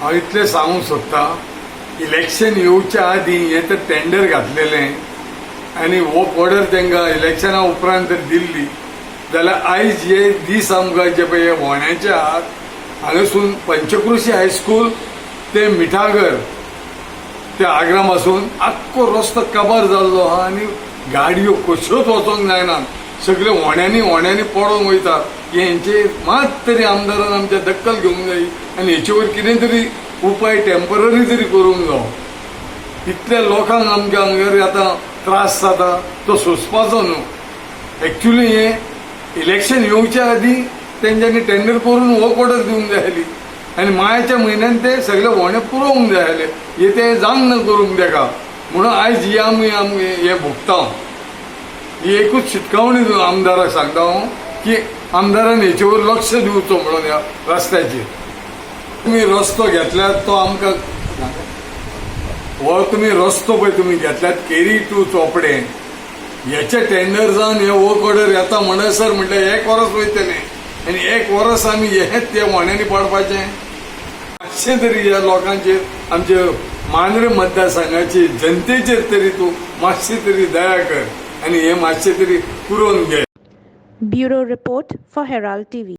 हांव इतलें सांगूंक सोदता, इलेक्शन येवच्या आदीं हें तर टेंडर घातलेलें आनी वर्क ऑर्डर तांकां इलेक्शना उपरांत तर दिल्ली जाल्यार आयज हे दीस आमकां जे पळय फोंड्याचे आहात हांगासून पंचक्रोशी हायस्कूल ते मिठागर ते आग्रा पासून आख्खो रस्तो काबार जाल्लो आहा आनी गाडयो कश्योच वचोंक जायना, सगळे व्होंड्यांनी पडोन वयता. हेंचे मात तरी आमदारान आमच्या दक्कल घेवंक जाय आनी हेचे वयर कितें तरी उपाय टेम्पररी तरी करूंक जावो. इतल्या लोकांक आमच्या हांगार आतां त्रास जाता तो सोंसपाचो न्हू. एक्चुली हे इलेक्शन येवच्या आदीं तेंच्यांनी टेंडर करून वर्क ऑर्डर दिवंक जाय आसली आनी मायाच्या म्हयन्यान ते सगळे व्होंडे पुरोवंक जाय आसले. हे ते जावंक ना करूंक तेका म्हणून आयज ही आमी हे भोगता. ही एकूच शिटकावणी आमदाराक सांगता हांव की आमदारान हेचे वयर लक्ष दिवचो म्हणून ह्या रस्त्याचेर. तुमी रस्तो घेतल्यात तो आमकां हो तुमी रस्तो पळय तुमी घेतल्यात केरी टू चोपडे हेचे टेंडर जावन हे वर्क ऑर्डर येता म्हणसर म्हटल्यार 1 वर्स वयतलें आनी 1 वर्स आमी हेच ते व्होंड्यांनी पाडपाचें. मातशें तरी ह्या लोकांचेर आमचे मांद्रे मतदारसंघाचे जनतेचेर तरी तूं मातशी तरी दया कर आनी हे मातशें तरी पुरोवन घे. Bureau Report for Herald TV.